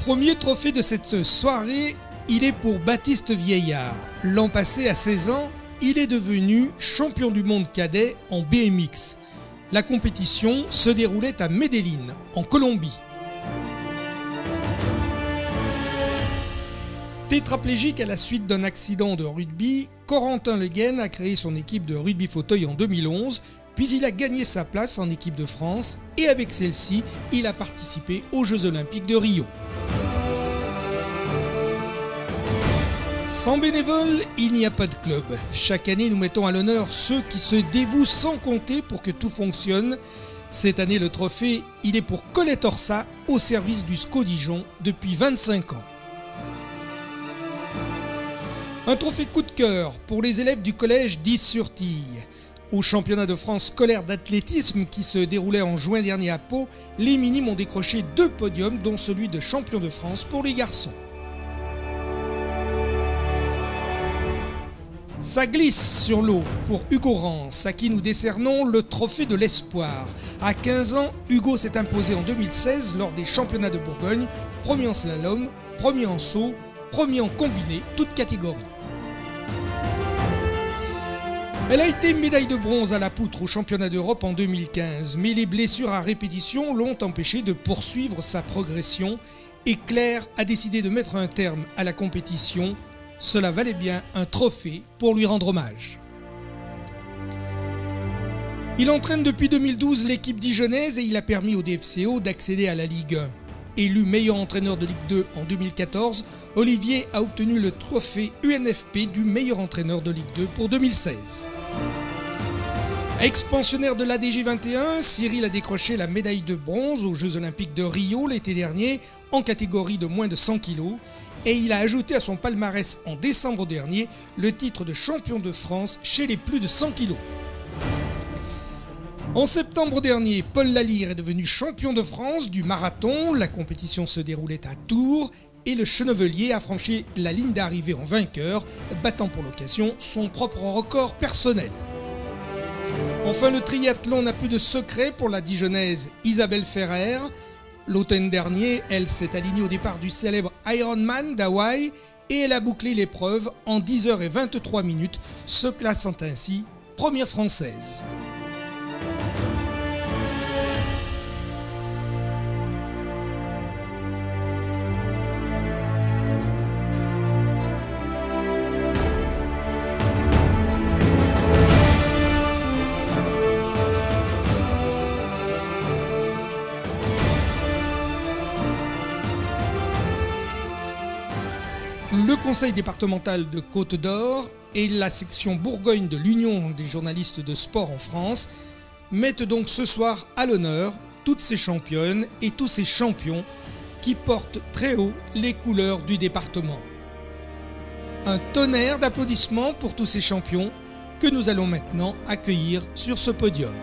Premier trophée de cette soirée, il est pour Baptiste Vieillard. L'an passé, à 16 ans, il est devenu champion du monde cadet en BMX. La compétition se déroulait à Medellín, en Colombie. Tétraplégique à la suite d'un accident de rugby, Corentin Le Guen a créé son équipe de rugby fauteuil en 2011, puis il a gagné sa place en équipe de France et avec celle-ci, il a participé aux Jeux Olympiques de Rio. Sans bénévoles, il n'y a pas de club. Chaque année, nous mettons à l'honneur ceux qui se dévouent sans compter pour que tout fonctionne. Cette année, le trophée, il est pour Colette Orsat au service du SCO Dijon depuis 25 ans. Un trophée coup de cœur pour les élèves du collège d'Is-sur-Tille. Au championnat de France scolaire d'athlétisme qui se déroulait en juin dernier à Pau, les minimes ont décroché 2 podiums, dont celui de champion de France pour les garçons. Ça glisse sur l'eau pour Hugo Rance, à qui nous décernons le trophée de l'espoir. À 15 ans, Hugo s'est imposé en 2016 lors des championnats de Bourgogne, premier en slalom, premier en saut, premier en combiné, toutes catégories. Elle a été médaille de bronze à la poutre au championnat d'Europe en 2015, mais les blessures à répétition l'ont empêché de poursuivre sa progression et Claire a décidé de mettre un terme à la compétition. Cela valait bien un trophée pour lui rendre hommage. Il entraîne depuis 2012 l'équipe dijonnaise et il a permis au DFCO d'accéder à la Ligue 1. Élu meilleur entraîneur de Ligue 2 en 2014, Olivier a obtenu le trophée UNFP du meilleur entraîneur de Ligue 2 pour 2016. Ex-pensionnaire de l'ADG 21, Cyril a décroché la médaille de bronze aux Jeux Olympiques de Rio l'été dernier en catégorie de moins de 100 kg et il a ajouté à son palmarès en décembre dernier le titre de champion de France chez les plus de 100 kg. En septembre dernier, Paul Lalire est devenu champion de France du marathon. La compétition se déroulait à Tours et le Chenevelier a franchi la ligne d'arrivée en vainqueur, battant pour l'occasion son propre record personnel. Enfin, le triathlon n'a plus de secret pour la dijonnaise Isabelle Ferrer. L'automne dernier, elle s'est alignée au départ du célèbre Ironman d'Hawaï et elle a bouclé l'épreuve en 10h23, se classant ainsi première française. Le conseil départemental de Côte d'Or et la section Bourgogne de l'Union des journalistes de sport en France mettent donc ce soir à l'honneur toutes ces championnes et tous ces champions qui portent très haut les couleurs du département. Un tonnerre d'applaudissements pour tous ces champions que nous allons maintenant accueillir sur ce podium.